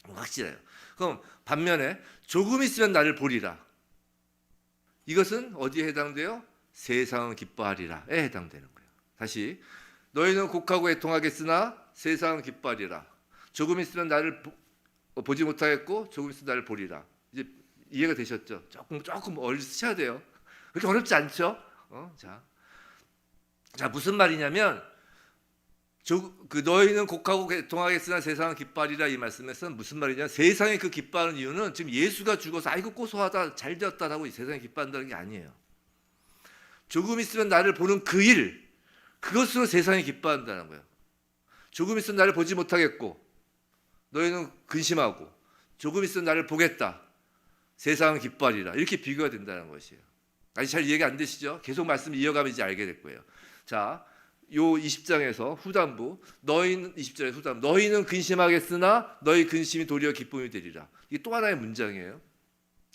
확실해요. 그럼 반면에 조금 있으면 나를 보리라. 이것은 어디에 해당돼요? 세상은 기뻐하리라에 해당되는 거예요. 다시 너희는 곡하고 애통하겠으나 세상은 기뻐하리라. 조금 있으면 나를 보지 못하겠고 조금 있으면 나를 보리라. 이제 이해가 되셨죠? 조금 어리 쓰셔야 돼요. 그렇게 어렵지 않죠? 자, 무슨 말이냐면 너희는 곡하고 애통하겠으나 세상은 기뻐하리라 이 말씀에서는 무슨 말이냐? 세상이 그 기뻐하는 이유는 지금 예수가 죽어서 아이고 고소하다 잘 되었다라고 세상이 기뻐한다는 게 아니에요. 조금 있으면 나를 보는 그 일, 그것으로 세상이 기뻐한다는 거예요. 조금 있으면 나를 보지 못하겠고 너희는 근심하고 조금 있으면 나를 보겠다. 세상은 기뻐하리라. 이렇게 비교가 된다는 것이에요. 아직 잘 이해가 안 되시죠? 계속 말씀 이어가면 이제 알게 될 거예요. 자, 요 20장에서 후단부 너희는 20절에 후단부 너희는 근심하겠으나 너희 근심이 도리어 기쁨이 되리라. 이게 또 하나의 문장이에요.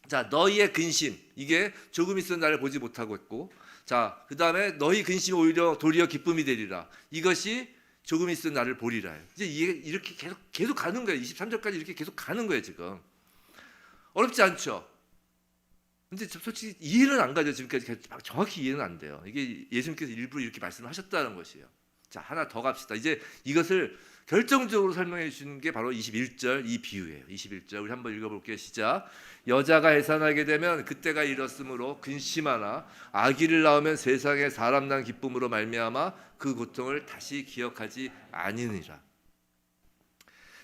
자, 너희의 근심 이게 조금 있으면 나를 보지 못하고 있고 자, 그다음에 너희 근심이 오히려 도리어 기쁨이 되리라. 이것이 조금 있으면 나를 보리라. 이제 이게 이렇게 계속 가는 거예요. 23절까지 이렇게 계속 가는 거예요, 지금. 어렵지 않죠? 근데 솔직히 이해는 안 가죠. 지금까지 정확히 이해는 안 돼요. 이게 예수님께서 일부러 이렇게 말씀을 하셨다는 것이에요. 자, 하나 더 갑시다. 이제 이것을 결정적으로 설명해 주시는 게 바로 21절 이 비유예요. 21절 우리 한번 읽어볼게요. 시작. 여자가 해산하게 되면 그때가 이렇으므로 근심하나 아기를 낳으면 세상에 사람 난 기쁨으로 말미암아 그 고통을 다시 기억하지 아니니라.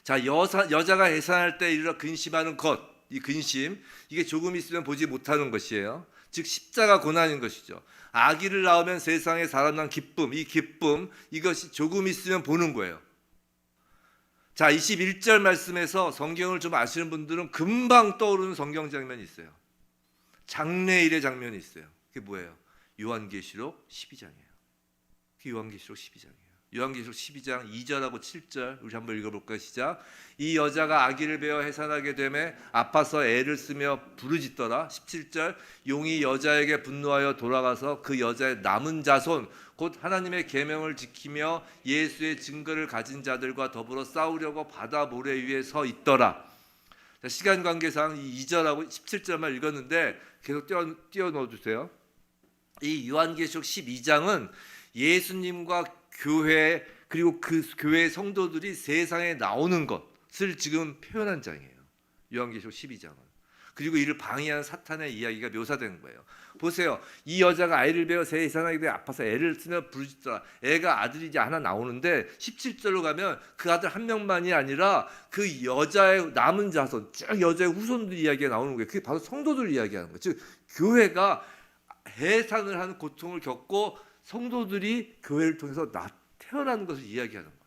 자, 여자가 해산할 때 이르러 근심하는 것, 이 근심, 이게 조금 있으면 보지 못하는 것이에요. 즉 십자가 고난인 것이죠. 아기를 낳으면 세상에 사람 난 기쁨, 이 기쁨, 이것이 조금 있으면 보는 거예요. 자, 21절 말씀에서 성경을 좀 아시는 분들은 금방 떠오르는 성경 장면이 있어요. 장례일의 장면이 있어요. 그게 뭐예요? 요한계시록 12장이에요. 그게 요한계시록 12장이에요. 요한계시록 12장 2절하고 7절 우리 한번 읽어볼까요? 시작. 이 여자가 아기를 베어 해산하게 되매 아파서 애를 쓰며 부르짖더라. 17절 용이 여자에게 분노하여 돌아가서 그 여자의 남은 자손 곧 하나님의 계명을 지키며 예수의 증거를 가진 자들과 더불어 싸우려고 바다 모래 위에 서 있더라. 자, 시간 관계상 이 2절하고 17절만 읽었는데 계속 띄워 넣어주세요. 이 요한계시록 12장은 예수님과 교회 그리고 그 교회 성도들이 세상에 나오는 것을 지금 표현한 장이에요. 요한계시록 12장은. 그리고 이를 방해한 사탄의 이야기가 묘사된 거예요. 보세요. 이 여자가 아이를 베어 세상하게 되어 아파서 애를 쓰며 부르짖더라. 애가 아들이지 하나 나오는데 17절로 가면 그 아들 한 명만이 아니라 그 여자의 남은 자손, 쭉 여자의 후손들 이야기가 나오는 거예요. 그게 바로 성도들 이야기하는 거예요. 즉 교회가 해산을 하는 고통을 겪고 성도들이 교회를 통해서 태어나는 것을 이야기하는 거예요.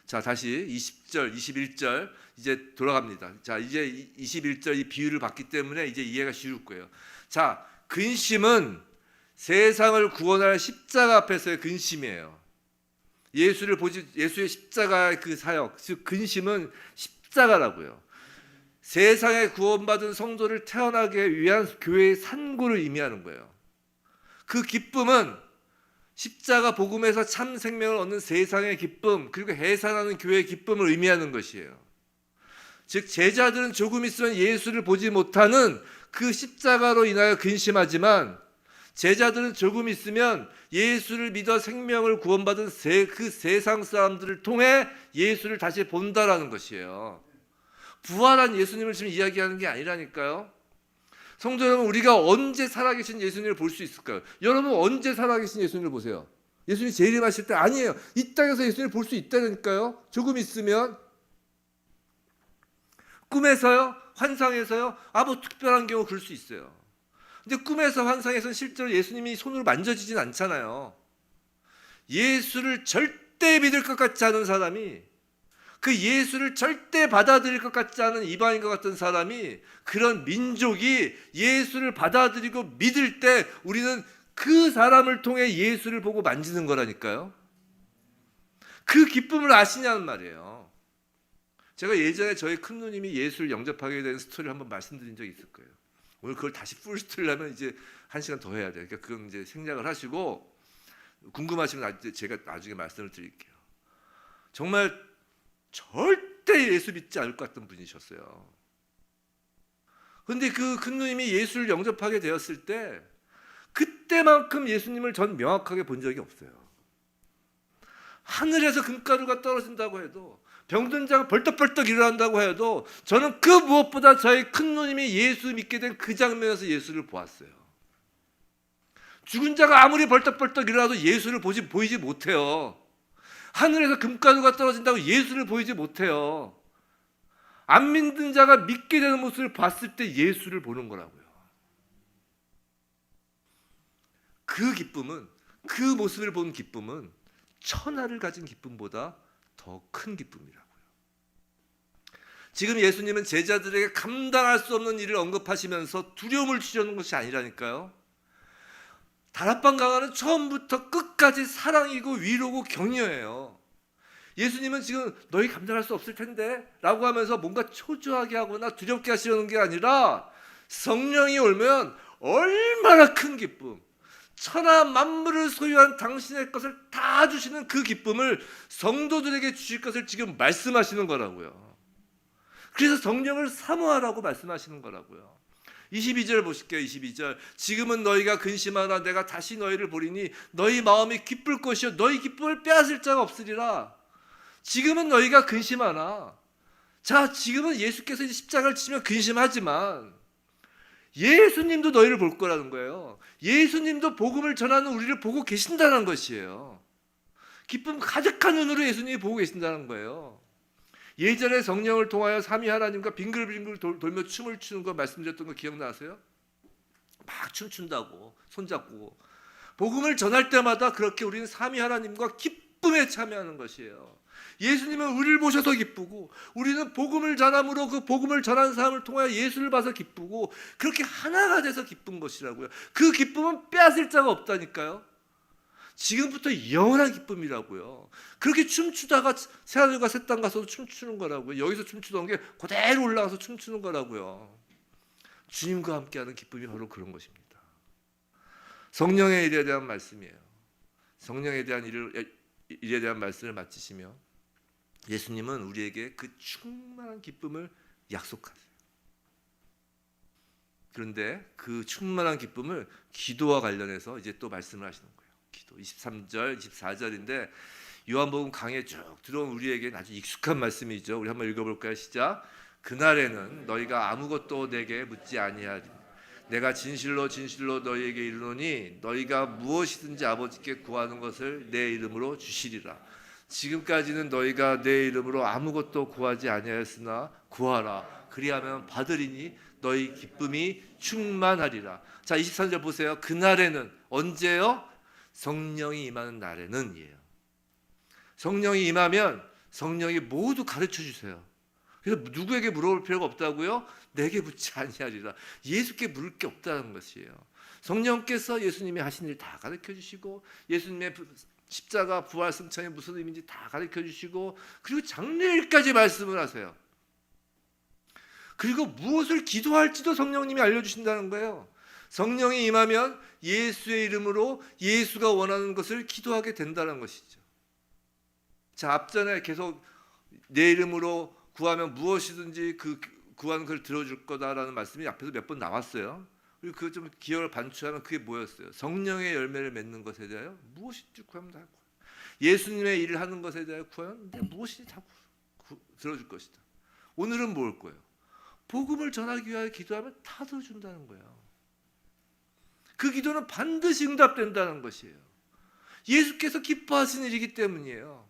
자, 다시 20절, 21절 이제 돌아갑니다. 자, 이제 21절 이 비유를 봤기 때문에 이제 이해가 쉬울 거예요. 자, 근심은 세상을 구원할 십자가 앞에서의 근심이에요. 예수의 십자가의 그 사역, 즉 근심은 십자가라고요. 세상에 구원받은 성도를 태어나게 위한 교회의 산고를 의미하는 거예요. 그 기쁨은 십자가 복음에서 참 생명을 얻는 세상의 기쁨 그리고 해산하는 교회의 기쁨을 의미하는 것이에요. 즉 제자들은 조금 있으면 예수를 보지 못하는 그 십자가로 인하여 근심하지만 제자들은 조금 있으면 예수를 믿어 생명을 구원받은 그 세상 사람들을 통해 예수를 다시 본다라는 것이에요. 부활한 예수님을 지금 이야기하는 게 아니라니까요. 성도 여러분, 우리가 언제 살아계신 예수님을 볼 수 있을까요? 여러분 언제 살아계신 예수님을 보세요. 예수님이 재림하실 때 아니에요. 이 땅에서 예수님을 볼 수 있다니까요. 조금 있으면. 꿈에서요? 환상에서요? 뭐 특별한 경우 그럴 수 있어요. 근데 꿈에서 환상에서는 실제로 예수님이 손으로 만져지진 않잖아요. 예수를 절대 믿을 것 같지 않은 사람이, 그 예수를 절대 받아들일 것 같지 않은 이방인과 같은 사람이, 그런 민족이 예수를 받아들이고 믿을 때 우리는 그 사람을 통해 예수를 보고 만지는 거라니까요. 그 기쁨을 아시냐는 말이에요. 제가 예전에 저희 큰 누님이 예수를 영접하게 된 스토리를 한번 말씀드린 적이 있을 거예요. 오늘 그걸 다시 풀 스토리를 하면 이제 1시간 더 해야 돼요. 그러니까 그건 이제 생략을 하시고 궁금하시면 제가 나중에 말씀을 드릴게요. 정말 절대 예수 믿지 않을 것 같은 분이셨어요. 그런데 그 큰 누님이 예수를 영접하게 되었을 때 그때만큼 예수님을 전 명확하게 본 적이 없어요. 하늘에서 금가루가 떨어진다고 해도, 병든 자가 벌떡벌떡 일어난다고 해도 저는 그 무엇보다 저희 큰 누님이 예수 믿게 된 그 장면에서 예수를 보았어요. 죽은 자가 아무리 벌떡벌떡 일어나도 예수를 보이지 못해요. 하늘에서 금가루가 떨어진다고 예수를 보이지 못해요. 안 믿는 자가 믿게 되는 모습을 봤을 때 예수를 보는 거라고요. 그 기쁨은, 그 모습을 본 기쁨은 천하를 가진 기쁨보다 더 큰 기쁨이라고요. 지금 예수님은 제자들에게 감당할 수 없는 일을 언급하시면서 두려움을 주려는 것이 아니라니까요. 다락방 강화는 처음부터 끝까지 사랑이고 위로고 격려예요. 예수님은 지금 너희 감당할 수 없을 텐데 라고 하면서 뭔가 초조하게 하거나 두렵게 하시려는 게 아니라 성령이 오면 얼마나 큰 기쁨, 천하 만물을 소유한 당신의 것을 다 주시는 그 기쁨을 성도들에게 주실 것을 지금 말씀하시는 거라고요. 그래서 성령을 사모하라고 말씀하시는 거라고요. 22절 보실게요. 22절. 지금은 너희가 근심하나 내가 다시 너희를 보리니 너희 마음이 기쁠 것이요 너희 기쁨을 빼앗을 자가 없으리라. 지금은 너희가 근심하나. 자, 지금은 예수께서 이제 십자가를 치면 근심하지만 예수님도 너희를 볼 거라는 거예요. 예수님도 복음을 전하는 우리를 보고 계신다는 것이에요. 기쁨 가득한 눈으로 예수님이 보고 계신다는 거예요. 예전에 성령을 통하여 삼위 하나님과 빙글빙글 돌며 춤을 추는 거 말씀드렸던 거 기억나세요? 막 춤춘다고 손잡고 복음을 전할 때마다 그렇게 우리는 삼위 하나님과 기쁨에 참여하는 것이에요. 예수님은 우리를 보셔서 기쁘고 우리는 복음을 전함으로 그 복음을 전하는 사람을 통하여 예수를 봐서 기쁘고 그렇게 하나가 돼서 기쁜 것이라고요. 그 기쁨은 빼앗을 자가 없다니까요. 지금부터 영원한 기쁨이라고요. 그렇게 춤추다가 새하늘과 새 땅 가서 춤추는 거라고요. 여기서 춤추던 게 그대로 올라가서 춤추는 거라고요. 주님과 함께하는 기쁨이 바로 그런 것입니다. 성령의 일에 대한 말씀이에요. 성령에 대한 일에 대한 말씀을 마치시며 예수님은 우리에게 그 충만한 기쁨을 약속하세요. 그런데 그 충만한 기쁨을 기도와 관련해서 이제 또 말씀을 하시는 거예요. 기도 23절, 24절인데 요한복음 강에 쭉 들어온 우리에게는 아주 익숙한 말씀이죠. 우리 한번 읽어볼까요? 시작. 그날에는 너희가 아무것도 내게 묻지 아니하리니 내가 진실로 진실로 너희에게 이르노니 너희가 무엇이든지 아버지께 구하는 것을 내 이름으로 주시리라. 지금까지는 너희가 내 이름으로 아무것도 구하지 아니하였으나 구하라. 그리하면 받으리니 너희 기쁨이 충만하리라. 자, 23절 보세요. 그날에는 언제요? 성령이 임하는 날에는 이에요. 성령이 임하면 성령이 모두 가르쳐 주세요. 그래서 누구에게 물어볼 필요가 없다고요? 내게 묻지 아니하리라. 예수께 물을 게 없다는 것이에요. 성령께서 예수님이 하신 일 다 가르쳐 주시고 예수님의 십자가 부활 승천이 무슨 의미인지 다 가르쳐 주시고 그리고 장래일까지 말씀을 하세요. 그리고 무엇을 기도할지도 성령님이 알려주신다는 거예요. 성령이 임하면 예수의 이름으로 예수가 원하는 것을 기도하게 된다는 것이죠. 자, 앞전에 계속 내 이름으로 구하면 무엇이든지 그 구하는 걸 들어줄 거다라는 말씀이 앞에서 몇 번 나왔어요. 그리고 그 좀 기억을 반추하면 그게 뭐였어요? 성령의 열매를 맺는 것에 대하여 무엇이든지 구하면 다 구해요. 예수님의 일을 하는 것에 대하여 구하면 무엇이든지 다 들어줄 것이다. 오늘은 뭘 거예요? 복음을 전하기 위하여 기도하면 다 들어준다는 거예요. 그 기도는 반드시 응답된다는 것이에요. 예수께서 기뻐하시는 일이기 때문이에요.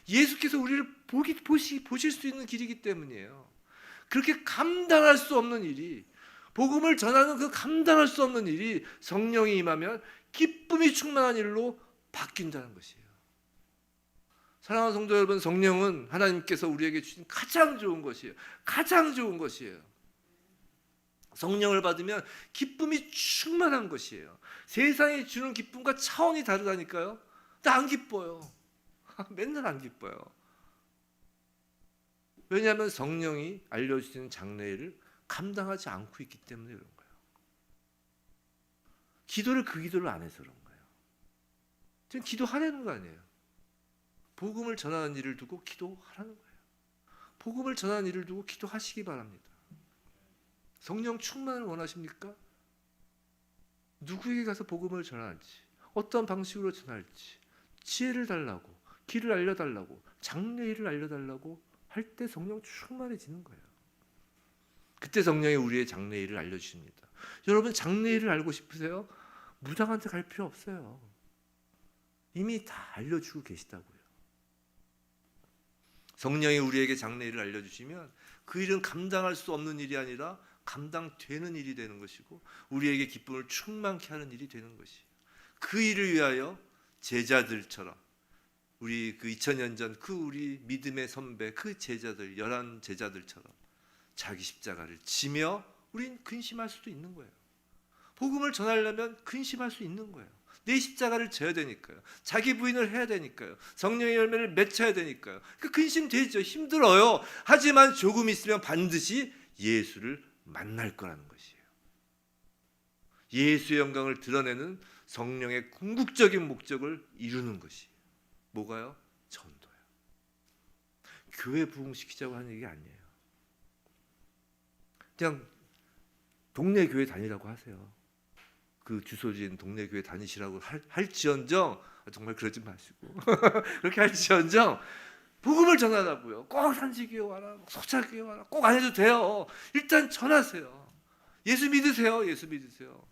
예수께서 우리를 보실 수 있는 길이기 때문이에요. 그렇게 감당할 수 없는 일이 복음을 전하는 그 감당할 수 없는 일이 성령이 임하면 기쁨이 충만한 일로 바뀐다는 것이에요. 사랑하는 성도 여러분, 성령은 하나님께서 우리에게 주신 가장 좋은 것이에요. 가장 좋은 것이에요. 성령을 받으면 기쁨이 충만한 것이에요. 세상이 주는 기쁨과 차원이 다르다니까요. 나 안 기뻐요. 맨날 안 기뻐요. 왜냐하면 성령이 알려주시는 장래일을 감당하지 않고 있기 때문에 그런 거예요. 기도를 안 해서 그런 거예요. 지금 기도하라는 거 아니에요. 복음을 전하는 일을 두고 기도하라는 거예요. 복음을 전하는 일을 두고 기도하시기 바랍니다. 성령 충만을 원하십니까? 누구에게 가서 복음을 전할지, 어떤 방식으로 전할지, 지혜를 달라고, 길을 알려달라고, 장래일을 알려달라고 할 때 성령 충만해지는 거예요. 그때 성령이 우리의 장래일을 알려주십니다. 여러분, 장래일을 알고 싶으세요? 무당한테 갈 필요 없어요. 이미 다 알려주고 계시다고요. 성령이 우리에게 장래일을 알려주시면 그 일은 감당할 수 없는 일이 아니라 감당되는 일이 되는 것이고 우리에게 기쁨을 충만케 하는 일이 되는 것이에요. 그 일을 위하여 제자들처럼 우리 그 2000년 전 그 우리 믿음의 선배 그 제자들 11 제자들처럼 자기 십자가를 지며 우린 근심할 수도 있는 거예요. 복음을 전하려면 근심할 수 있는 거예요. 내 십자가를 져야 되니까요. 자기 부인을 해야 되니까요. 성령의 열매를 맺혀야 되니까요. 그 근심되죠. 힘들어요. 하지만 조금 있으면 반드시 예수를 만날 거라는 것이에요. 예수의 영광을 드러내는 성령의 궁극적인 목적을 이루는 것이에요. 뭐가요? 전도요. 교회 부흥시키자고 하는 얘기 아니에요. 그냥 동네 교회 다니라고 하세요. 그 주소지인 동네 교회 다니시라고 할지언정 정말 그러지 마시고 그렇게 할지언정 복음을 전하라고요. 꼭 산지교회 와라, 소자교회 와라, 꼭 안 해도 돼요. 일단 전하세요. 예수 믿으세요. 예수 믿으세요.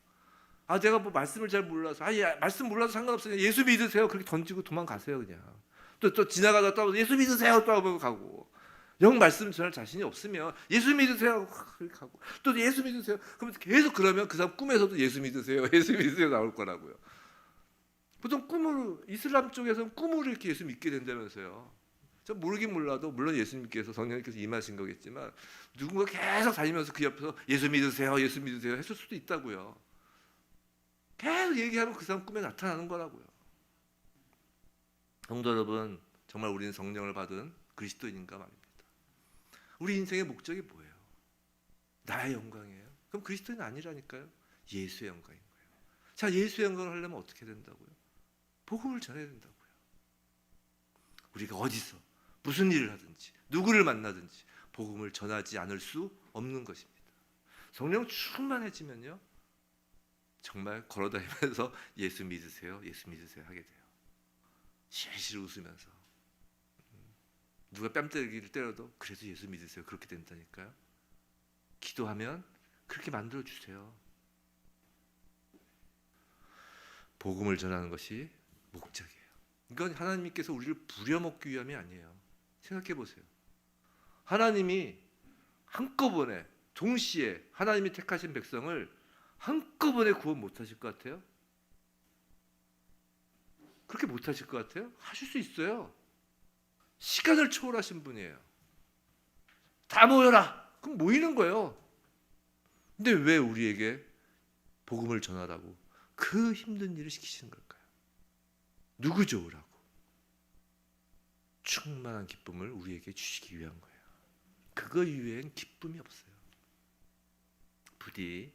아 내가 뭐 말씀을 잘 몰라서 말씀 몰라서 상관없어요. 예수 믿으세요. 그렇게 던지고 도망가세요 그냥. 또 지나가다 또 예수 믿으세요 또 하고 가고. 영 말씀 전할 자신이 없으면 예수 믿으세요 그렇게 가고 또 예수 믿으세요. 그러면 계속 그러면 그 사람 꿈에서도 예수 믿으세요. 예수 믿으세요 나올 거라고요. 보통 꿈으로 이슬람 쪽에서는 꿈으로 이렇게 예수 믿게 된다면서요. 전 모르긴 몰라도 물론 예수님께서 성령님께서 임하신 거겠지만 누군가 계속 다니면서 그 옆에서 예수 믿으세요 예수 믿으세요 했을 수도 있다고요. 계속 얘기하면 그 사람 꿈에 나타나는 거라고요. 성도 여러분, 정말 우리는 성령을 받은 그리스도인인가 말입니다. 우리 인생의 목적이 뭐예요? 나의 영광이에요? 그럼 그리스도인 아니라니까요. 예수의 영광인 거예요. 자, 예수의 영광을 하려면 어떻게 된다고요? 복음을 전해야 된다고요. 우리가 어디서 무슨 일을 하든지 누구를 만나든지 복음을 전하지 않을 수 없는 것입니다. 성령 충만해지면요 정말 걸어다니면서 예수 믿으세요 예수 믿으세요 하게 돼요. 실실 웃으면서 누가 뺨때리기를 때려도 그래도 예수 믿으세요 그렇게 된다니까요. 기도하면 그렇게 만들어 주세요. 복음을 전하는 것이 목적이에요. 이건 하나님께서 우리를 부려먹기 위함이 아니에요. 생각해 보세요. 하나님이 한꺼번에 동시에 하나님이 택하신 백성을 한꺼번에 구원 못하실 것 같아요? 그렇게 못하실 것 같아요? 하실 수 있어요. 시간을 초월하신 분이에요. 다 모여라. 그럼 모이는 거예요. 근데 왜 우리에게 복음을 전하라고 그 힘든 일을 시키시는 걸까요? 누구 좋으라고? 충만한 기쁨을 우리에게 주시기 위한 거예요. 그거 이외엔 기쁨이 없어요. 부디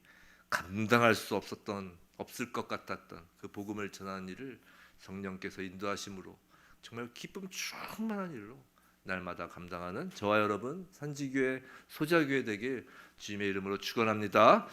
감당할 수 없을 것 같았던 그 복음을 전하는 일을 성령께서 인도하심으로 정말 기쁨 충만한 일로 날마다 감당하는 저와 여러분 산지교회 소자교회 되길 주님의 이름으로 축원합니다.